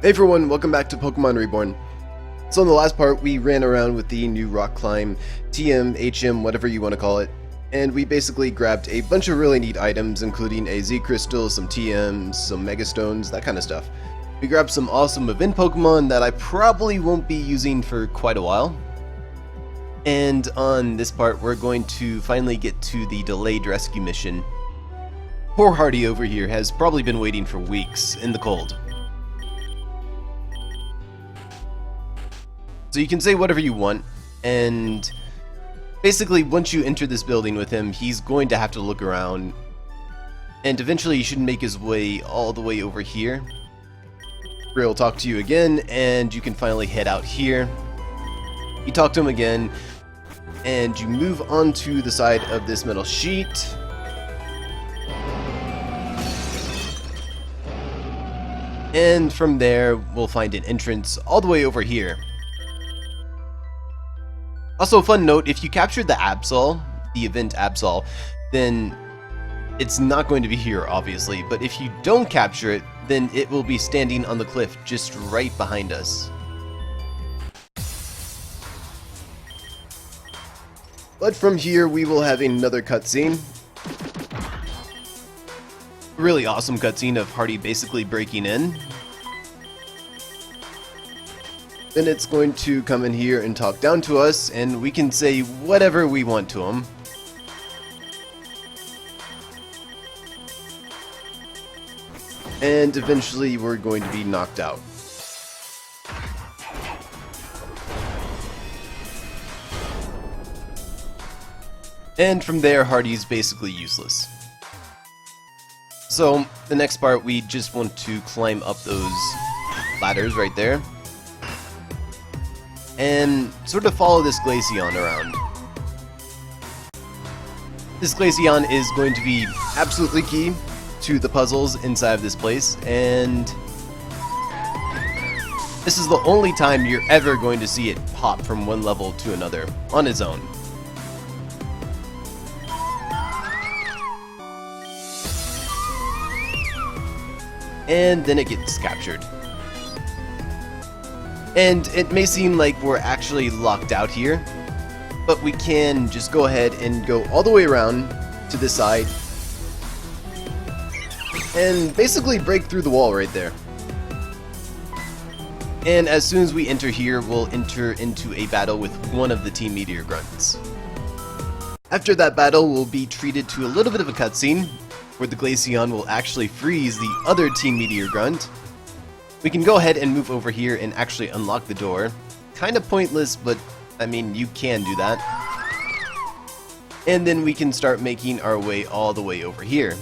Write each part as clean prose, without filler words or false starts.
Hey everyone, welcome back to Pokemon Reborn. So in the last part, we ran around with the new rock climb, TM, HM, whatever you want to call it, and we basically grabbed a bunch of really neat items, including a Z Crystal, some TMs, some Mega Stones, that kind of stuff. We grabbed some awesome event Pokemon that I probably won't be using for quite a while. And on this part, we're going to finally get to the delayed rescue mission. Poor Hardy over here has probably been waiting for weeks in the cold. So you can say whatever you want, and basically once you enter this building with him, he's going to have to look around, and eventually he should make his way all the way over here. Ray will talk to you again, and you can finally head out here. You talk to him again, and you move onto the side of this metal sheet. And from there, we'll find an entrance all the way over here. Also, fun note, if you captured the Absol, the event Absol, then it's not going to be here, obviously, but if you don't capture it, then it will be standing on the cliff just right behind us. But from here, we will have another cutscene. Really awesome cutscene of Hardy basically breaking in. Then it's going to come in here and talk down to us, and we can say whatever we want to him. And eventually we're going to be knocked out. And from there, Hardy's basically useless. So, the next part, we just want to climb up those ladders right there. And sort of follow this Glaceon around. This Glaceon is going to be absolutely key to the puzzles inside of this place, and this is the only time you're ever going to see it hop from one level to another on its own. And then it gets captured. And it may seem like we're actually locked out here, but we can just go ahead and go all the way around to this side and basically break through the wall right there. And as soon as we enter here, we'll enter into a battle with one of the Team Meteor Grunts. After that battle, we'll be treated to a little bit of a cutscene where the Glaceon will actually freeze the other Team Meteor Grunt. We can go ahead and move over here and actually unlock the door. Kind of pointless, but I mean, you can do that. And then we can start making our way all the way over here.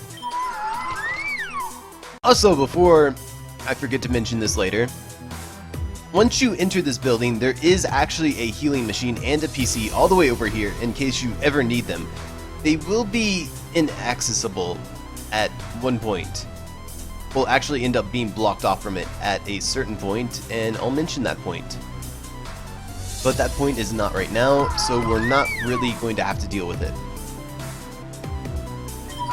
Also, before I forget to mention this later, once you enter this building, there is actually a healing machine and a PC all the way over here in case you ever need them. They will be inaccessible at one point. Will actually end up being blocked off from it at a certain point, and I'll mention that point. But that point is not right now, so we're not really going to have to deal with it.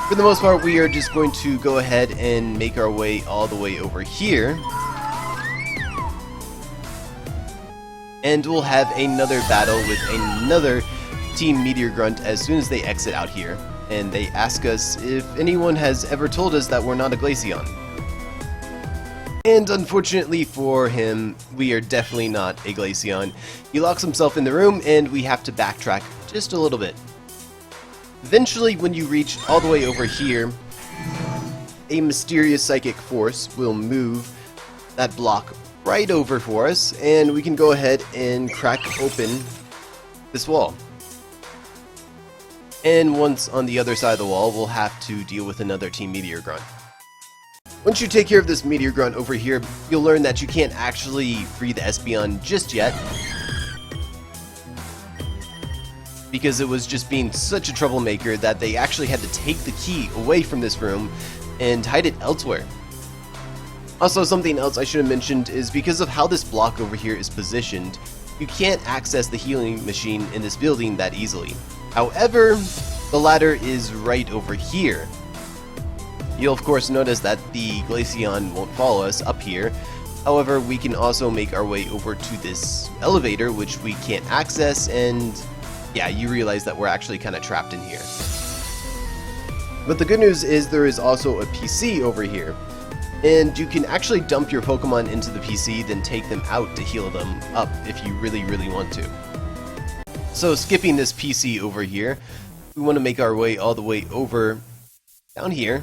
For the most part, we are just going to go ahead and make our way all the way over here. And we'll have another battle with another Team Meteor Grunt as soon as they exit out here. And they ask us if anyone has ever told us that we're not a Glaceon. And unfortunately for him, we are definitely not a Glaceon. He locks himself in the room, and we have to backtrack just a little bit. Eventually, when you reach all the way over here, a mysterious psychic force will move that block right over for us, and we can go ahead and crack open this wall. And once on the other side of the wall, we'll have to deal with another Team Meteor Grunt. Once you take care of this Meteor Grunt over here, you'll learn that you can't actually free the Espeon just yet, because it was just being such a troublemaker that they actually had to take the key away from this room and hide it elsewhere. Also, something else I should have mentioned is because of how this block over here is positioned, you can't access the healing machine in this building that easily. However, the ladder is right over here. You'll of course notice that the Glaceon won't follow us up here, However, we can also make our way over to this elevator, which we can't access, and yeah, you realize that we're actually kind of trapped in here. But the good news is there is also a PC over here, and you can actually dump your Pokemon into the PC, then take them out to heal them up if you really want to. So skipping this PC over here, we want to make our way all the way over down here,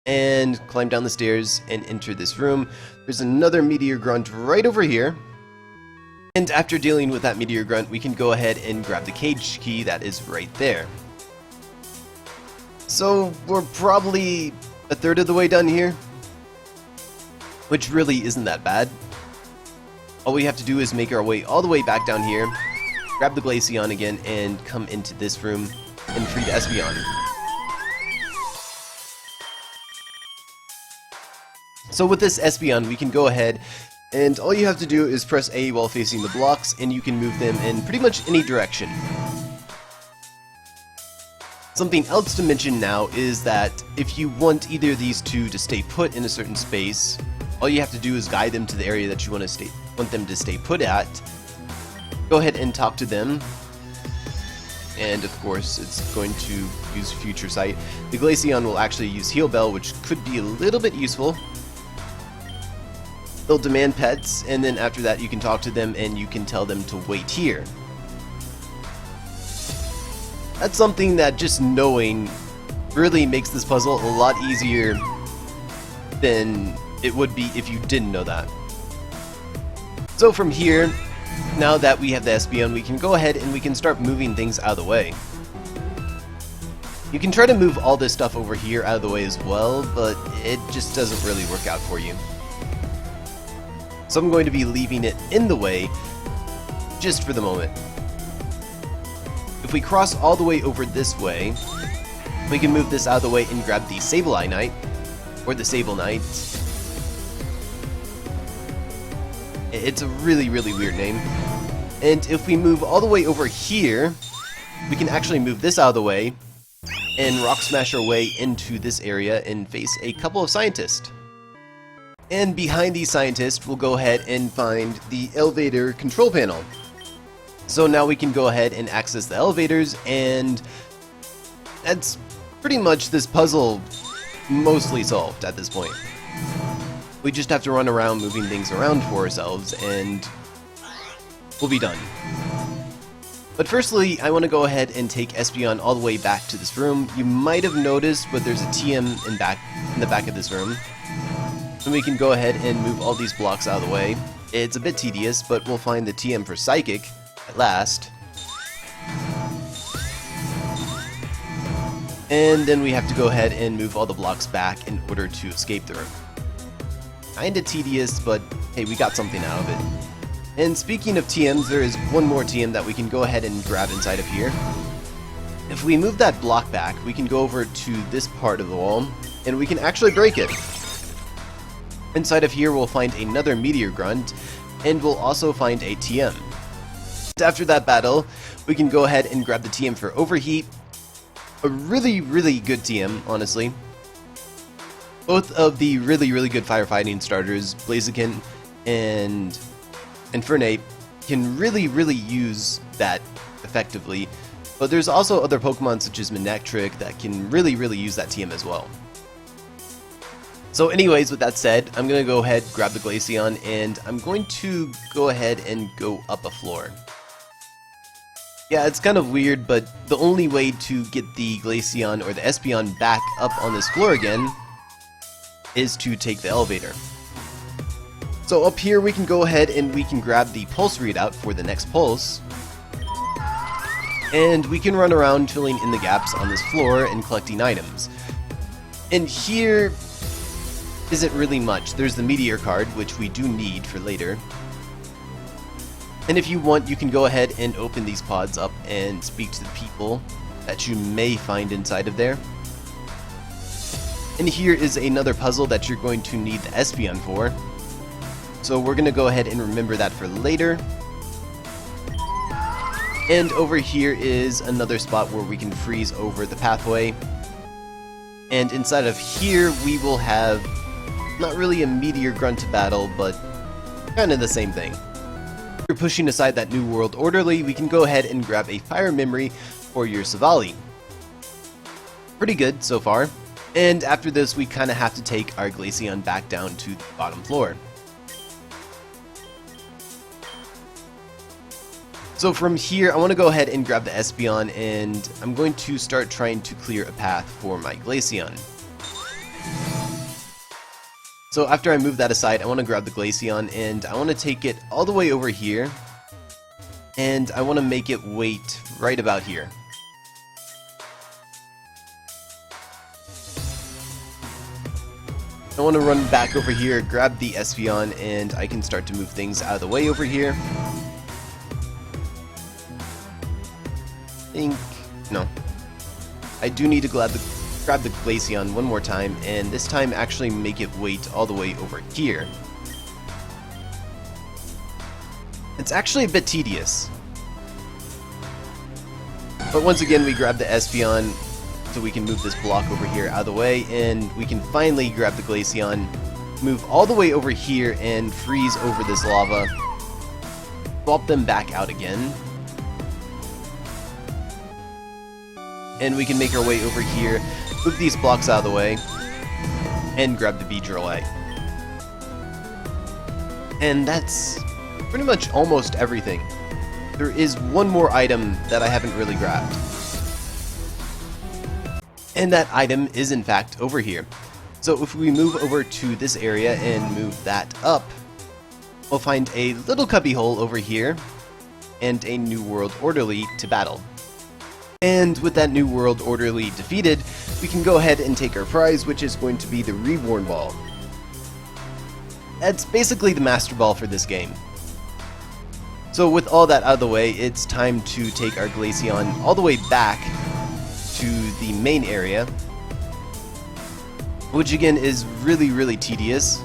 and climb down the stairs and enter this room. There's another Meteor Grunt right over here. And after dealing with that Meteor Grunt, we can go ahead and grab the cage key that is right there. So we're probably a third of the way done here, which really isn't that bad. All we have to do is make our way all the way back down here, grab the Glaceon again, and come into this room and free the Espeon. So with this Espeon, we can go ahead, and all you have to do is press A while facing the blocks, and you can move them in pretty much any direction. Something else to mention now is that if you want either of these two to stay put in a certain space, all you have to do is guide them to the area that you want them to stay put at. Go ahead and talk to them, and of course it's going to use Future Sight. The Glaceon will actually use Heal Bell, which could be a little bit useful. They'll demand pets, and then after that you can talk to them and you can tell them to wait here. That's something that just knowing really makes this puzzle a lot easier than it would be if you didn't know that. So from here, now that we have the Espeon, we can go ahead and we can start moving things out of the way. You can try to move all this stuff over here out of the way as well, but it just doesn't really work out for you. So I'm going to be leaving it in the way just for the moment. If we cross all the way over this way, we can move this out of the way and grab the Sablenite, or the Sablenite. It's a really weird name. And if we move all the way over here, we can actually move this out of the way and Rock Smash our way into this area and face a couple of scientists. And behind these scientists, we'll go ahead and find the elevator control panel. So now we can go ahead and access the elevators, and that's pretty much this puzzle mostly solved at this point. We just have to run around moving things around for ourselves, and we'll be done. But firstly, I want to go ahead and take Espeon all the way back to this room. You might have noticed, but there's a TM in the back of this room. And we can go ahead and move all these blocks out of the way. It's a bit tedious, but we'll find the TM for Psychic at last. And then we have to go ahead and move all the blocks back in order to escape the room. Kinda tedious, but hey, we got something out of it. And speaking of TMs, there is one more TM that we can go ahead and grab inside of here. If we move that block back, we can go over to this part of the wall, and we can actually break it. Inside of here, we'll find another Meteor Grunt, and we'll also find a TM. After that battle, we can go ahead and grab the TM for Overheat. A really good TM, honestly. Both of the really good firefighting starters, Blaziken and Infernape, can really use that effectively. But there's also other Pokemon such as Manectric that can really use that TM as well. So anyways, with that said, I'm going to go ahead, grab the Glaceon, and I'm going to go ahead and go up a floor. Yeah, it's kind of weird, but the only way to get the Glaceon or the Espeon back up on this floor again is to take the elevator. So up here we can go ahead and we can grab the pulse readout for the next pulse. And we can run around filling in the gaps on this floor and collecting items. And here isn't really much. There's the Meteor Card, which we do need for later. And if you want, you can go ahead and open these pods up and speak to the people that you may find inside of there. And here is another puzzle that you're going to need the Espeon for. So we're going to go ahead and remember that for later. And over here is another spot where we can freeze over the pathway. And inside of here we will have Not really a Meteor Grunt battle, but kind of the same thing. If you're pushing aside that New World Orderly, we can go ahead and grab a Fire Memory for your Savali. Pretty good so far. And after this, we kind of have to take our Glaceon back down to the bottom floor. So from here, I want to go ahead and grab the Espeon, and I'm going to start trying to clear a path for my Glaceon. So after I move that aside, I want to grab the Glaceon, and I want to take it all the way over here, and I want to make it wait right about here. I want to run back over here, grab the Espeon, and I can start to move things out of the way over here. No. I do need to grab the Glaceon one more time, and this time actually make it wait all the way over here. It's actually a bit tedious. But once again, we grab the Espeon so we can move this block over here out of the way, and we can finally grab the Glaceon, move all the way over here, and freeze over this lava. Swap them back out again. And we can make our way over here, move these blocks out of the way, and grab the Beedrillite. And that's pretty much almost everything. There is one more item that I haven't really grabbed. And that item is in fact over here. So if we move over to this area and move that up, we'll find a little cubbyhole over here, and a New World Orderly to battle. And with that New World Orderly defeated, we can go ahead and take our prize, which is going to be the Reborn Ball. That's basically the Master Ball for this game. So with all that out of the way, it's time to take our Glaceon all the way back to the main area, which again is really tedious.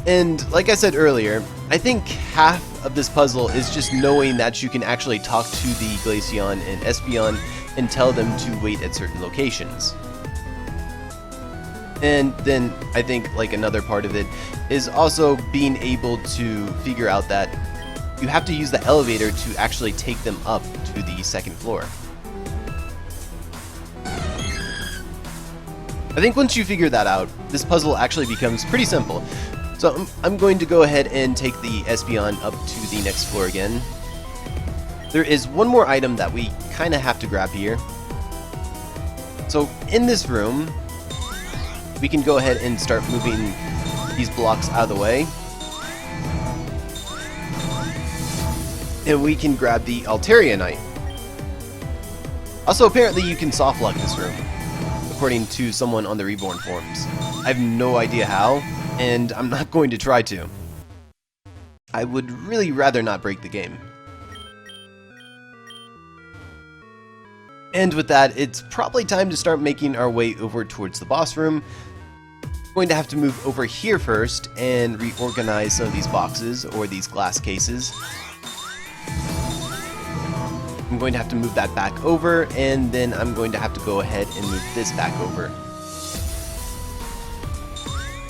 And like I said earlier, I think half of this puzzle is just knowing that you can actually talk to the Glaceon and Espeon and tell them to wait at certain locations. And then I think like another part of it is also being able to figure out that you have to use the elevator to actually take them up to the second floor. I think once you figure that out, this puzzle actually becomes pretty simple. So I'm going to go ahead and take the Espeon up to the next floor again. There is one more item that we kind of have to grab here. So in this room, we can go ahead and start moving these blocks out of the way. And we can grab the Altarianite. Also, apparently you can soft lock this room, according to someone on the Reborn forums. I have no idea how, and I'm not going to try to. I would really rather not break the game. And with that, it's probably time to start making our way over towards the boss room. I'm going to have to move over here first and reorganize some of these boxes or these glass cases. I'm going to have to move that back over, and then I'm going to have to go ahead and move this back over.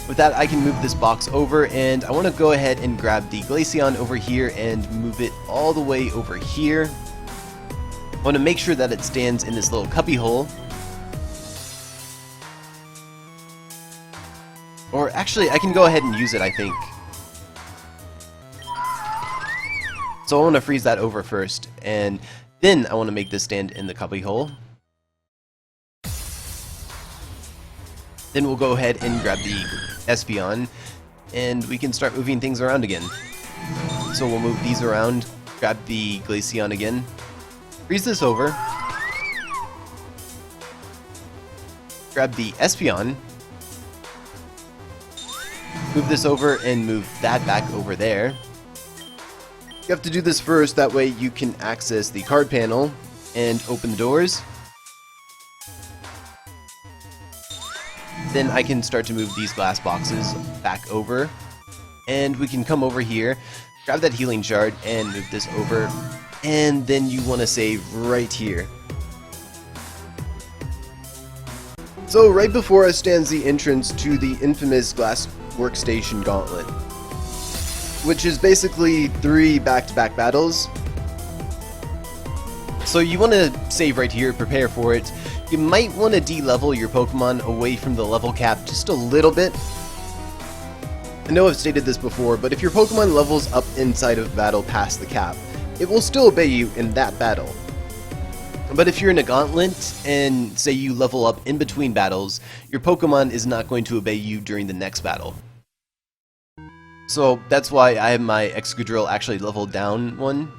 With that, I can move this box over, and I want to go ahead and grab the Glaceon over here and move it all the way over here. I want to make sure that it stands in this little cubbyhole. Or actually, I can go ahead and use it, I think. So I want to freeze that over first, and then I want to make this stand in the cubbyhole. Then we'll go ahead and grab the Espeon, and we can start moving things around again. So we'll move these around, grab the Glaceon again, freeze this over, grab the Espeon, move this over, and move that back over there. You have to do this first, that way you can access the card panel and open the doors. Then I can start to move these glass boxes back over, and we can come over here, grab that healing shard, and move this over, and then you want to save right here. So right before us stands the entrance to the infamous glass workstation gauntlet, which is basically 3 back-to-back battles. So you want to save right here, prepare for it. You might want to de-level your Pokemon away from the level cap just a little bit. I know I've stated this before, but if your Pokemon levels up inside of battle past the cap, it will still obey you in that battle. But if you're in a gauntlet, and say you level up in between battles, your Pokemon is not going to obey you during the next battle. So that's why I have my Excadrill actually leveled down one.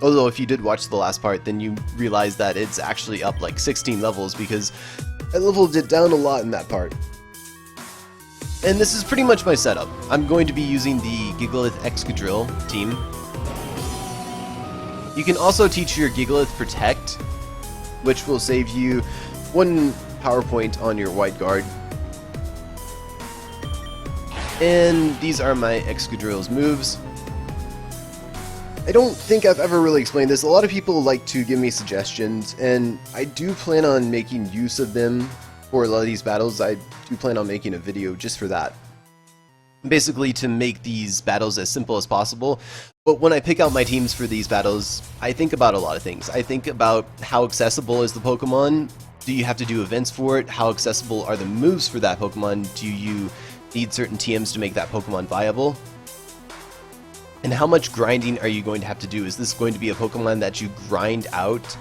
Although if you did watch the last part, then you realize that it's actually up like 16 levels because I leveled it down a lot in that part. And this is pretty much my setup. I'm going to be using the Gauntlet Excadrill team. You can also teach your Gauntlet Protect, which will save you 1 power point on your White Guard. And these are my Excadrill's moves. I don't think I've ever really explained this. A lot of people like to give me suggestions, and I do plan on making use of them for a lot of these battles. I do plan on making a video just for that. Basically to make these battles as simple as possible. But when I pick out my teams for these battles, I think about a lot of things. I think about how accessible is the Pokemon? Do you have to do events for it? How accessible are the moves for that Pokemon? Do you need certain TMs to make that Pokemon viable? And how much grinding are you going to have to do? Is this going to be a Pokemon that you grind out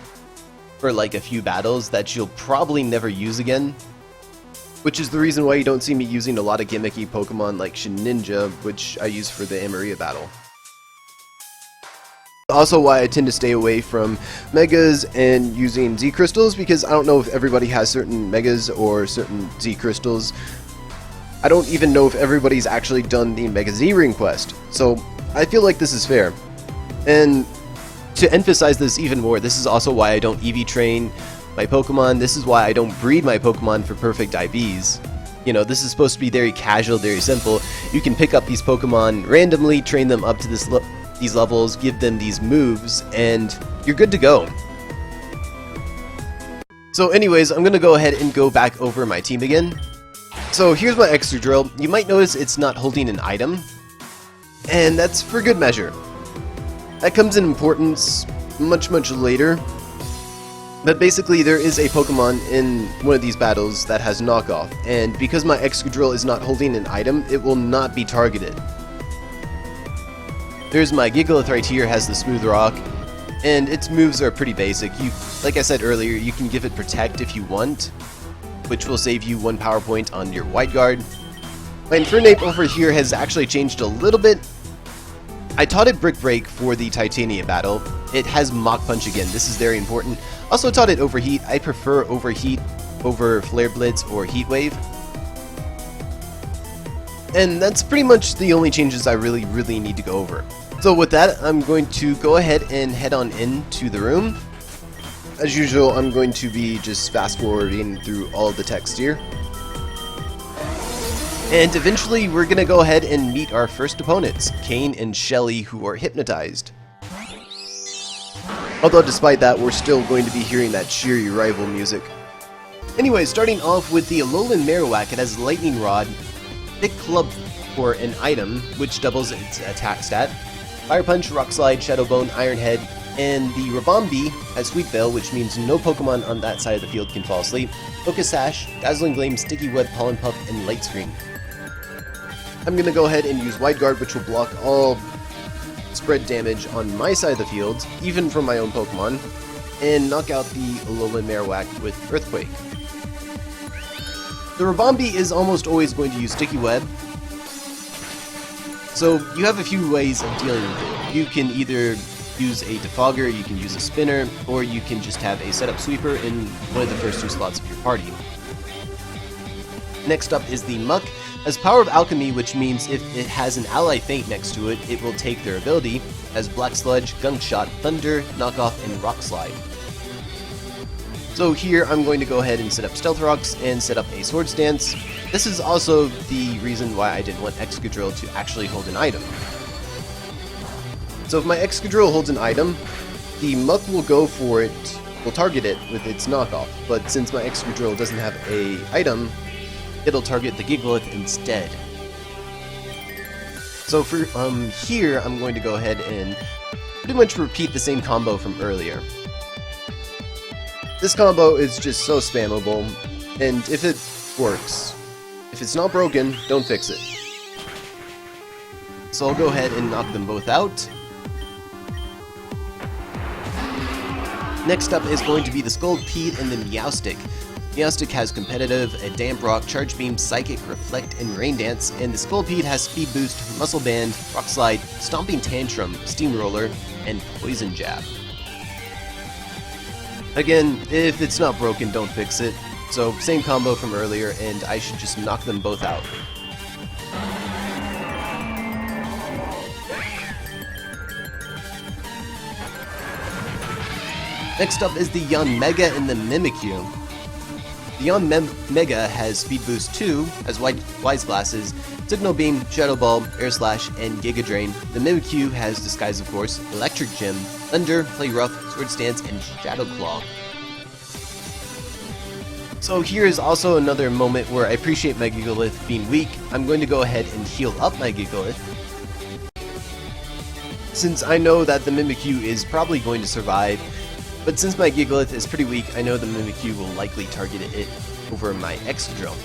for like a few battles that you'll probably never use again? Which is the reason why you don't see me using a lot of gimmicky Pokemon like Shedinja, which I use for the Amaria battle. Also why I tend to stay away from Megas and using Z Crystals, because I don't know if everybody has certain Megas or certain Z Crystals. I don't even know if everybody's actually done the Mega Z Ring quest, so I feel like this is fair. And to emphasize this even more, this is also why I don't EV train my Pokemon. This is why I don't breed my Pokemon for perfect IVs. You know, this is supposed to be very casual, very simple. You can pick up these Pokemon randomly, train them up to these levels, give them these moves, and you're good to go. So anyways, I'm going to go ahead and go back over my team again. So here's my Excadrill. You might notice it's not holding an item, and that's for good measure. That comes in importance much later. But basically there is a Pokemon in one of these battles that has knockoff, and because my Excadrill is not holding an item, it will not be targeted. There's my Gauntlet right here, has the Smooth Rock, and its moves are pretty basic. Like I said earlier, you can give it Protect if you want, which will save you 1 power point on your White Guard. My Infernape over here has actually changed a little bit. I taught it Brick Break for the Titania battle. It has Mach Punch again, this is very important. Also taught it Overheat. I prefer Overheat over Flare Blitz or Heat Wave. And that's pretty much the only changes I really need to go over. So with that, I'm going to go ahead and head on into the room. As usual, I'm going to be just fast forwarding through all of the text here. And eventually we're going to go ahead and meet our first opponents, Cain and Shelly, who are hypnotized. Although despite that, we're still going to be hearing that cheery rival music. Anyway, starting off with the Alolan Marowak, it has Lightning Rod, Thick Club for an item, which doubles its attack stat, Fire Punch, Rock Slide, Shadow Bone, Iron Head, and the Reborn has Sweet Veil, which means no Pokemon on that side of the field can fall asleep, Focus Sash, Dazzling Gleam, Sticky Web, Pollen Puff, and Light Screen. I'm going to go ahead and use Wide Guard, which will block all spread damage on my side of the field, even from my own Pokemon, and knock out the Alolan Marowak with Earthquake. The Ribombee is almost always going to use Sticky Web, so you have a few ways of dealing with it. You can either use a Defogger, you can use a Spinner, or you can just have a Setup Sweeper in one of the first 2 slots of your party. Next up is the Muck. Has Power of Alchemy, which means if it has an ally Faint next to it, it will take their ability, as Black Sludge, Gunk Shot, Thunder, Knockoff, and Rock Slide. So here I'm going to go ahead and set up Stealth Rocks and set up a Swords Dance. This is also the reason why I didn't want Excadrill to actually hold an item. So if my Excadrill holds an item, the Muck will go for it will target it with its knockoff, but since my Excadrill doesn't have a item, it'll target the Gigalith instead. So for here, I'm going to go ahead and pretty much repeat the same combo from earlier. This combo is just so spammable, and if it works, if it's not broken, don't fix it. So I'll go ahead and knock them both out. Next up is going to be the Scolipede and the Meowstic. Meowstic has Competitive, a Damp Rock, Charge Beam, Psychic, Reflect, and Rain Dance, and the Scolipede has Speed Boost, Muscle Band, Rock Slide, Stomping Tantrum, Steamroller, and Poison Jab. Again, if it's not broken, don't fix it. So same combo from earlier, and I should just knock them both out. Next up is the Yanmega and the Mimikyu. The Yanmega has Speed Boost 2, has Wise Glasses, Signal Beam, Shadow Ball, Air Slash, and Giga Drain. The Mimikyu has Disguise of course, Electric Gem, Thunder, Play Rough, Sword Stance, and Shadow Claw. So here is also another moment where I appreciate my Gigalith being weak. I'm going to go ahead and heal up my Gigalith, since I know that the Mimikyu is probably going to survive. But since my Gigalith is pretty weak, I know the Mimikyu will likely target it over my Excadrill.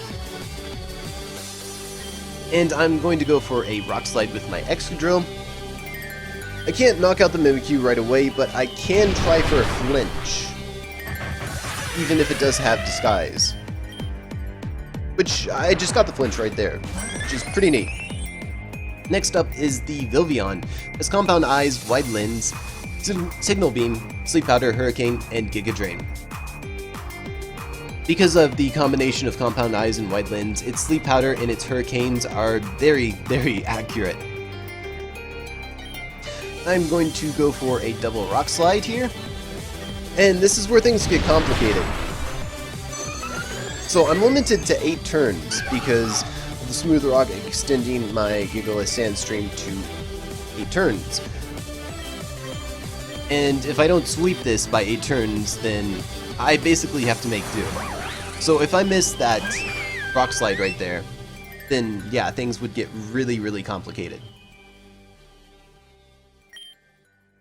And I'm going to go for a Rock Slide with my Excadrill. I can't knock out the Mimikyu right away, but I can try for a flinch, even if it does have Disguise. Which, I just got the flinch right there, which is pretty neat. Next up is the Vilvion. It has Compound Eyes, Wide Lens, Signal Beam, Sleep Powder, Hurricane, and Giga Drain. Because of the combination of Compound Eyes and Wide Lens, its Sleep Powder and its Hurricanes are very, very accurate. I'm going to go for a double Rock Slide here, and this is where things get complicated. So I'm limited to 8 turns because of the Smooth Rock extending my Gigalith Sandstream to 8 turns. And if I don't sweep this by 8 turns, then I basically have to make do. So if I miss that Rock Slide right there, then yeah, things would get really, really complicated.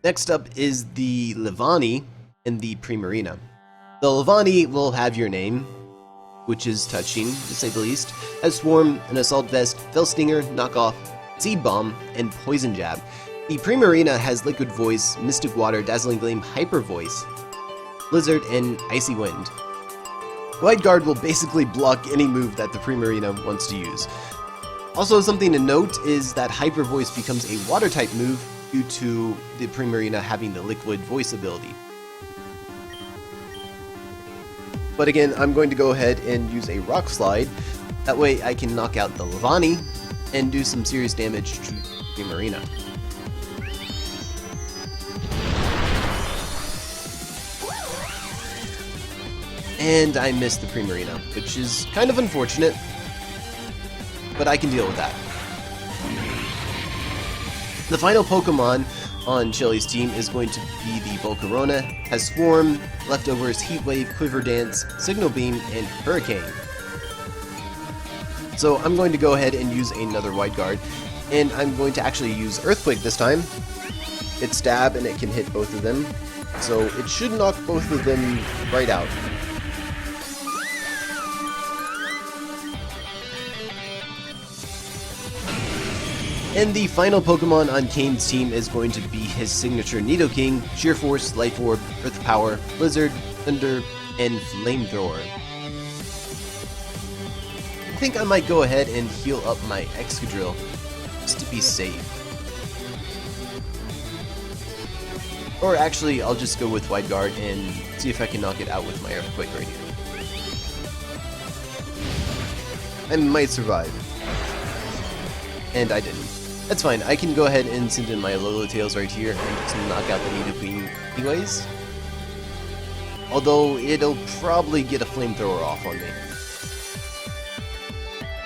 Next up is the Levani and the Primarina. The Levani will have your name, which is touching, to say the least, as Swarm, an Assault Vest, Fellstinger, Knockoff, Seed Bomb, and Poison Jab. The Primarina has Liquid Voice, Mystic Water, Dazzling Gleam, Hyper Voice, Blizzard, and Icy Wind. Wide Guard will basically block any move that the Primarina wants to use. Also, something to note is that Hyper Voice becomes a Water-type move due to the Primarina having the Liquid Voice ability. But again, I'm going to go ahead and use a Rock Slide. That way I can knock out the Levani and do some serious damage to Primarina. And I missed the Primarina, which is kind of unfortunate, but I can deal with that. The final Pokemon on Shelly's team is going to be the Volcarona, has Swarm, Leftovers, Heat Wave, Quiver Dance, Signal Beam, and Hurricane. So I'm going to go ahead and use another Wide Guard, and I'm going to actually use Earthquake this time. It's Stab and it can hit both of them, so it should knock both of them right out. And the final Pokemon on Cain's team is going to be his signature Nidoking, Sheer Force, Life Orb, Earth Power, Blizzard, Thunder, and Flamethrower. I think I might go ahead and heal up my Excadrill, just to be safe. Or actually, I'll just go with Wide Guard and see if I can knock it out with my Earthquake right here. I might survive. And I didn't. That's fine, I can go ahead and send in my Lolo Tails right here and just knock out the Nidoking anyways. Although it'll probably get a Flamethrower off on me.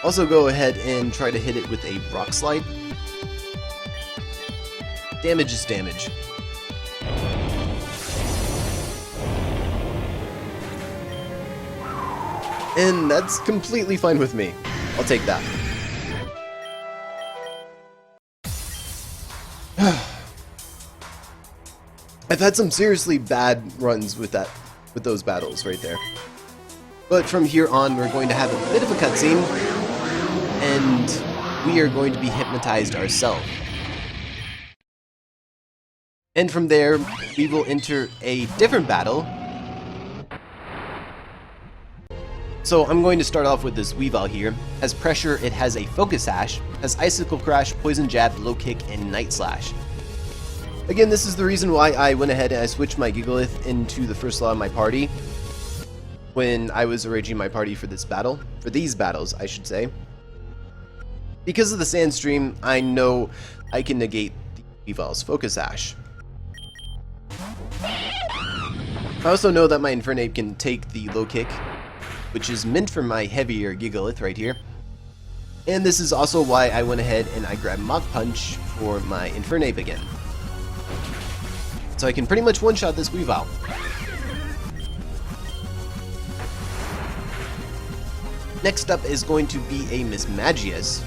Also go ahead and try to hit it with a Rock Slide. Damage is damage. And that's completely fine with me. I'll take that. I've had some seriously bad runs with those battles right there. But from here on, we're going to have a bit of a cutscene, and we are going to be hypnotized ourselves. And from there, we will enter a different battle. So I'm going to start off with this Weavile here. As pressure, it has a Focus Sash, has Icicle Crash, Poison Jab, Low Kick, and Night Slash. Again, this is the reason why I went ahead and I switched my Gigalith into the first slot of my party when I was arranging my party for this battle, for these battles, I should say. Because of the Sand Stream, I know I can negate the Weavile's Focus Sash. I also know that my Infernape can take the Low Kick, which is meant for my heavier Gigalith right here. And this is also why I went ahead and I grabbed Mach Punch for my Infernape again. So I can pretty much one-shot this Weavile. Next up is going to be a Mismagius.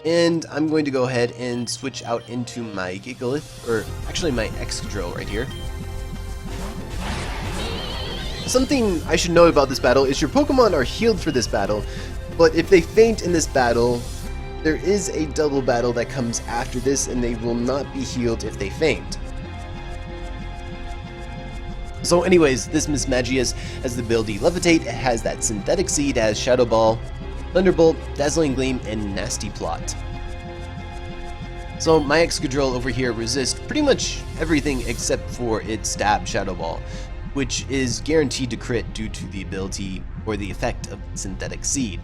And I'm going to go ahead and switch out into my Gigalith, or actually my Excadrill right here. Something I should note about this battle is your Pokemon are healed for this battle, but if they faint in this battle, there is a double battle that comes after this and they will not be healed if they faint. So anyways, this Mismagius has the ability Levitate, it has that Synthetic Seed, it has Shadow Ball, Thunderbolt, Dazzling Gleam, and Nasty Plot. So my Excadrill over here resists pretty much everything except for its Stab Shadow Ball, which is guaranteed to crit due to the ability or the effect of Synthetic Seed,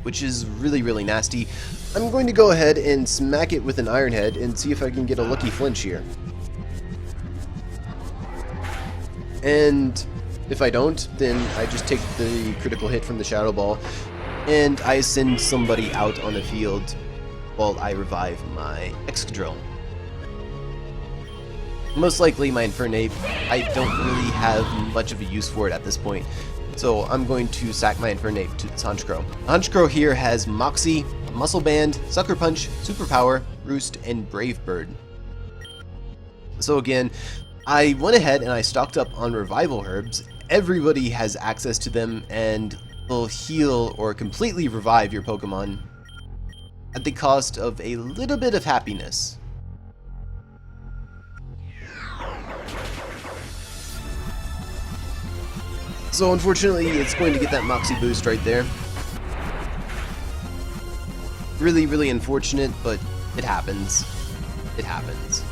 which is really, really nasty. I'm going to go ahead and smack it with an Iron Head and see if I can get a lucky flinch here. And if I don't, then I just take the critical hit from the Shadow Ball and I send somebody out on the field while I revive my Excadrill. Most likely my Infernape, I don't really have much of a use for it at this point, so I'm going to sack my Infernape to this Honchkrow. Honchkrow here has Moxie, Muscle Band, Sucker Punch, Superpower, Roost, and Brave Bird. So again, I went ahead and I stocked up on Revival Herbs. Everybody has access to them and will heal or completely revive your Pokemon at the cost of a little bit of happiness. So unfortunately, it's going to get that Moxie boost right there. Really, really unfortunate, but it happens. It happens.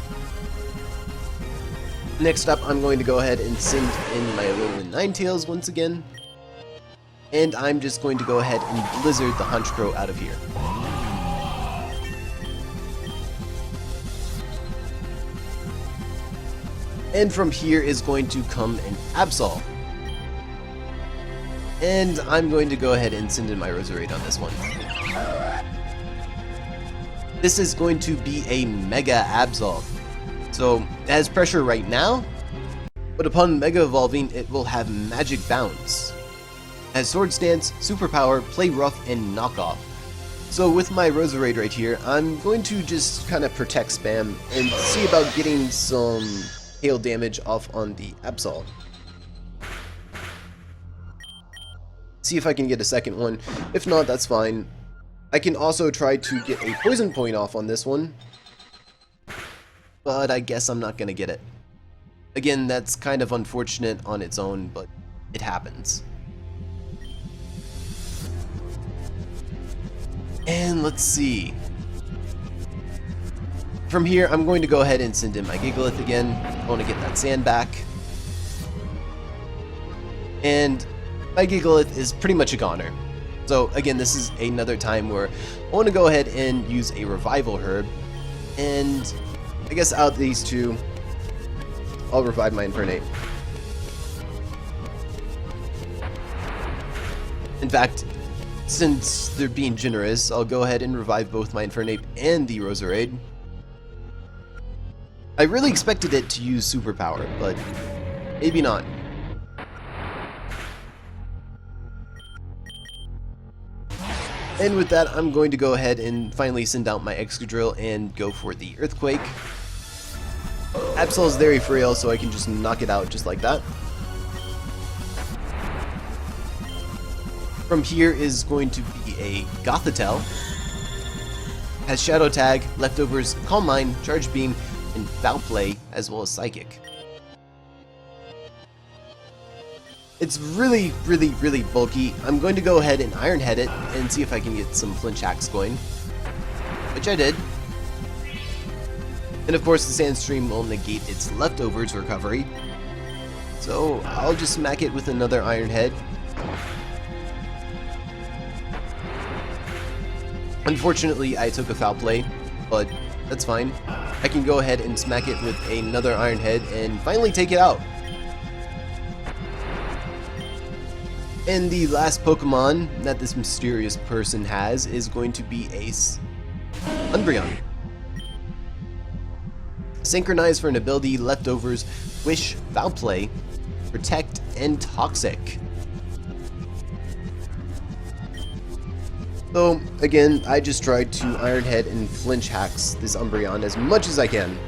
Next up, I'm going to go ahead and send in my Alolan Ninetales once again. And I'm just going to go ahead and Blizzard the Honchkrow out of here. And from here is going to come an Absol. And I'm going to go ahead and send in my Roserade on this one. This is going to be a Mega Absol. So, it has pressure right now, but upon Mega Evolving, it will have Magic Bounce. It has Sword Stance, Superpower, Play Rough, and Knock Off. So with my Roserade right here, I'm going to just kind of protect spam and see about getting some hail damage off on the Absol. See if I can get a second one. If not, that's fine. I can also try to get a Poison Point off on this one, but I guess I'm not going to get it. Again, that's kind of unfortunate on its own, but it happens. And let's see. From here, I'm going to go ahead and send in my Gigalith again. I want to get that sand back. And my Gigalith is pretty much a goner. So again, this is another time where I want to go ahead and use a Revival Herb. And I guess out of these two, I'll revive my Infernape. In fact, since they're being generous, I'll go ahead and revive both my Infernape and the Roserade. I really expected it to use Superpower, but maybe not. And with that, I'm going to go ahead and finally send out my Excadrill and go for the Earthquake. Absol's very frail, so I can just knock it out just like that. From here is going to be a Gothitelle. Has Shadow Tag, Leftovers, Calm Mind, Charge Beam, and Foul Play, as well as Psychic. It's really bulky. I'm going to go ahead and Iron Head it and see if I can get some flinch hacks going, which I did. And of course the Sandstream will negate its Leftovers recovery, so I'll just smack it with another Iron Head. Unfortunately, I took a Foul Play, but that's fine. I can go ahead and smack it with another Iron Head and finally take it out. And the last Pokemon that this mysterious person has is going to be Ace Umbreon. Synchronize for an ability, Leftovers, Wish, Foul Play, Protect, and Toxic. So again, I just tried to Iron Head and flinch hacks this Umbreon as much as I can.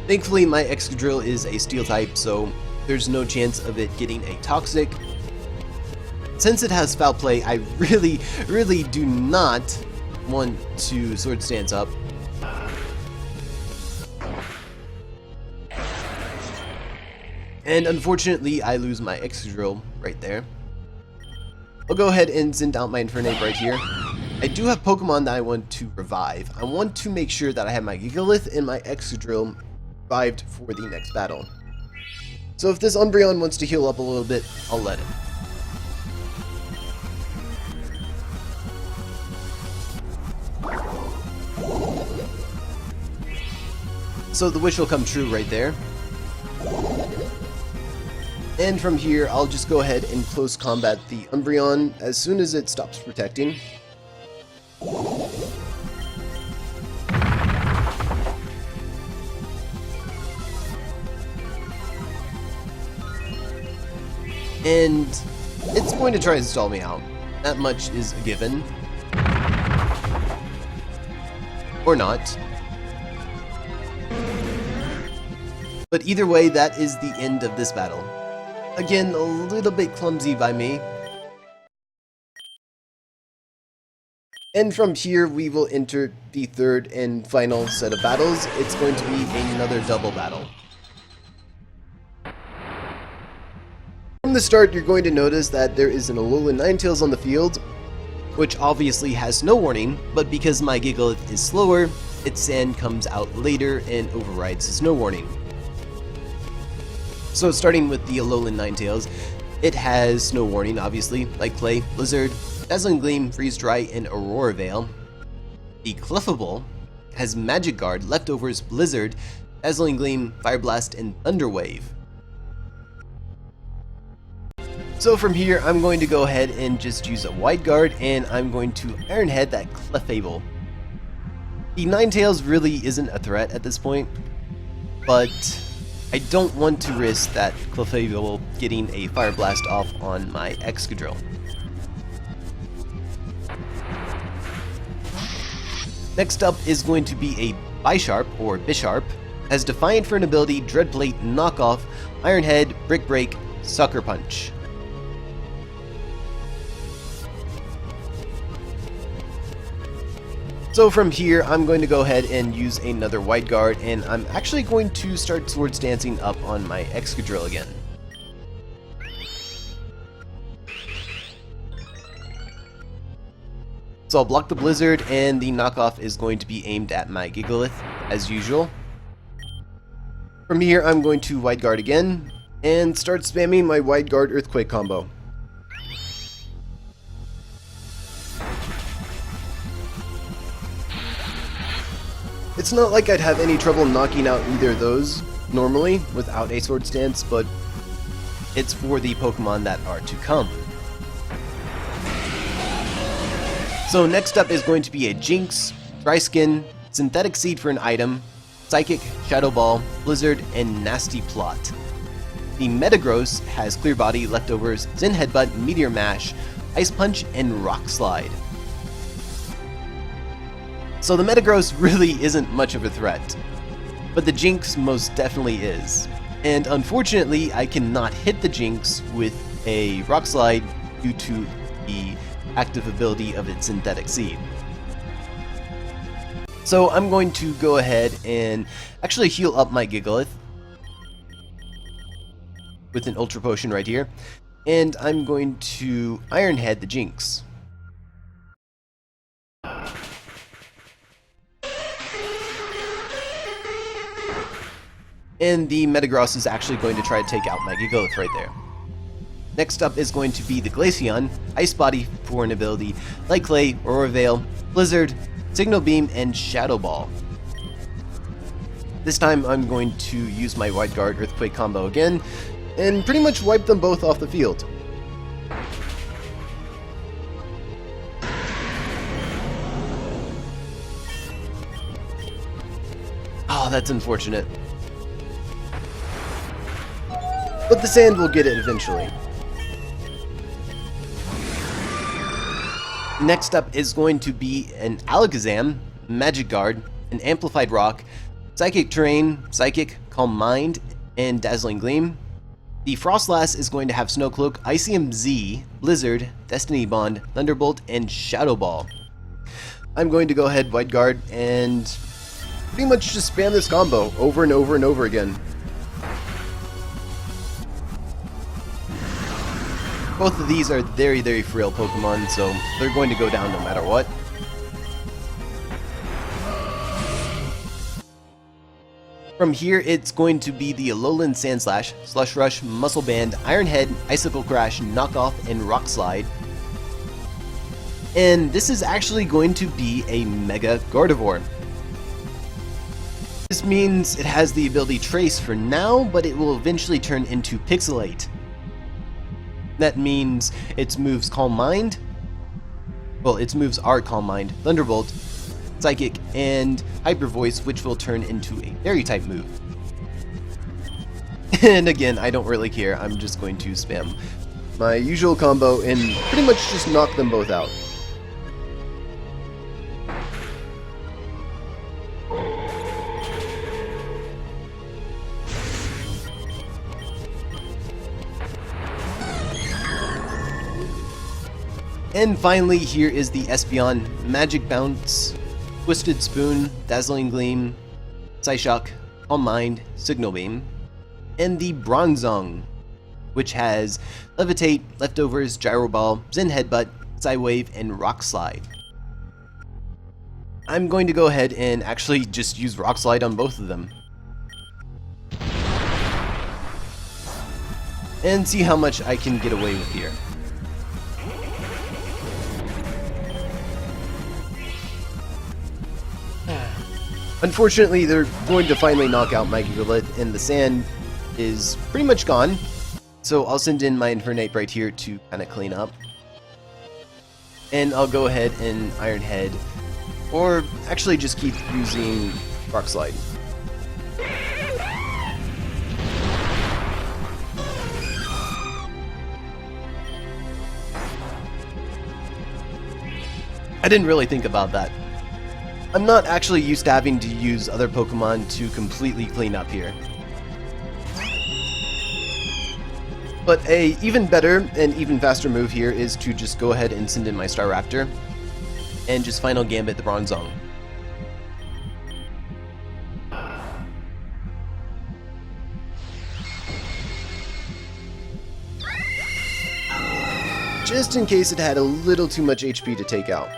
Thankfully, my Excadrill is a Steel type, so there's no chance of it getting a Toxic. Since it has Foul Play, I really do not want to Sword Stance up. And unfortunately, I lose my Excadrill right there. I'll go ahead and send out my Infernape right here. I do have Pokemon that I want to revive. I want to make sure that I have my Gigalith and my Excadrill revived for the next battle. So if this Umbreon wants to heal up a little bit, I'll let it. So the wish will come true right there. And from here, I'll just go ahead and close combat the Umbreon as soon as it stops protecting. And it's going to try to stall me out. That much is a given. Or not. But either way, that is the end of this battle. Again, a little bit clumsy by me. And from here, we will enter the third and final set of battles. It's going to be another double battle. From the start, you're going to notice that there is an Alolan Ninetales on the field, which obviously has no warning, but because my Gigalith is slower, its sand comes out later and overrides its no warning. So starting with the Alolan Ninetales, it has Snow Warning, obviously, like Clay, Blizzard, Dazzling Gleam, Freeze Dry, and Aurora Veil. The Clefable has Magic Guard, Leftovers, Blizzard, Dazzling Gleam, Fire Blast, and Thunder Wave. So from here, I'm going to go ahead and just use a Wide Guard, and I'm going to Iron Head that Clefable. The Ninetales really isn't a threat at this point, but I don't want to risk that Clefable getting a Fire Blast off on my Excadrill. Next up is going to be a Bisharp, or Bisharp, as Defiant for an ability, Dreadplate, Knockoff, Iron Head, Brick Break, Sucker Punch. So from here, I'm going to go ahead and use another Wide Guard, and I'm actually going to start Sword Stancing up on my Excadrill again. So I'll block the Blizzard, and the Knockoff is going to be aimed at my Gigalith, as usual. From here, I'm going to Wide Guard again, and start spamming my Wide Guard Earthquake combo. It's not like I'd have any trouble knocking out either of those normally without a Sword Stance, but it's for the Pokemon that are to come. So next up is going to be a Jinx, Dry Skin, Synthetic Seed for an item, Psychic, Shadow Ball, Blizzard, and Nasty Plot. The Metagross has Clear Body, Leftovers, Zen Headbutt, Meteor Mash, Ice Punch, and Rock Slide. So the Metagross really isn't much of a threat, but the Jinx most definitely is. And unfortunately, I cannot hit the Jinx with a Rock Slide due to the active ability of its Synthetic Seed. So I'm going to go ahead and actually heal up my Gigalith with an Ultra Potion right here, and I'm going to Iron Head the Jinx. And the Metagross is actually going to try to take out my Gigalith right there. Next up is going to be the Glaceon, Ice Body for an ability, Light Clay, Aurora Veil, Blizzard, Signal Beam, and Shadow Ball. This time I'm going to use my Wide Guard Earthquake combo again, and pretty much wipe them both off the field. Oh, that's unfortunate. But the sand will get it eventually. Next up is going to be an Alakazam, Magic Guard, an Amplified Rock, Psychic Terrain, Psychic, Calm Mind, and Dazzling Gleam. The Frostlass is going to have Snow Cloak, Icium Z, Blizzard, Destiny Bond, Thunderbolt, and Shadow Ball. I'm going to go ahead, Wide Guard, and pretty much just spam this combo over and over and over again. Both of these are very, very frail Pokemon, so they're going to go down no matter what. From here, it's going to be the Alolan Sandslash, Slush Rush, Muscle Band, Iron Head, Icicle Crash, Knockoff, and Rock Slide. And this is actually going to be a Mega Gardevoir. This means it has the ability Trace for now, but it will eventually turn into Pixelate. That means its moves Calm Mind, well, its moves are Calm Mind, Thunderbolt, Psychic, and Hyper Voice, which will turn into a Fairy type move. And again, I don't really care, I'm just going to spam my usual combo and pretty much just knock them both out. And finally, here is the Espeon, Magic Bounce, Twisted Spoon, Dazzling Gleam, Psyshock, Calm Mind, Signal Beam, and the Bronzong, which has Levitate, Leftovers, Gyro Ball, Zen Headbutt, Psywave, and Rock Slide. I'm going to go ahead and actually just use Rock Slide on both of them. And see how much I can get away with here. Unfortunately, they're going to finally knock out my Gigalith, and the sand is pretty much gone. So I'll send in my Infernape right here to kind of clean up. And I'll go ahead and Iron Head, or actually just keep using Rock Slide. I didn't really think about that. I'm not actually used to having to use other Pokemon to completely clean up here. But a even better and even faster move here is to just go ahead and send in my Staraptor and just Final Gambit the Bronzong. Just in case it had a little too much HP to take out.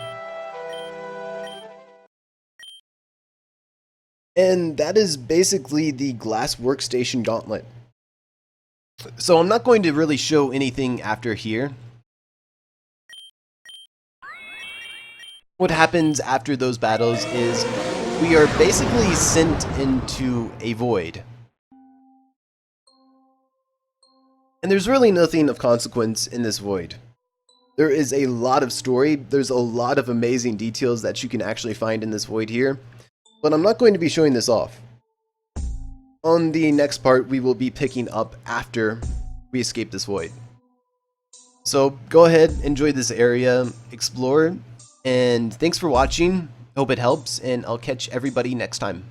And that is basically the Glass Workstation Gauntlet. So I'm not going to really show anything after here. What happens after those battles is we are basically sent into a void. And there's really nothing of consequence in this void. There is a lot of story, there's a lot of amazing details that you can actually find in this void here. But I'm not going to be showing this off. on the next part we will be picking up after we escape this void. So go ahead, enjoy this area, explore, and thanks for watching. Hope it helps, and I'll catch everybody next time.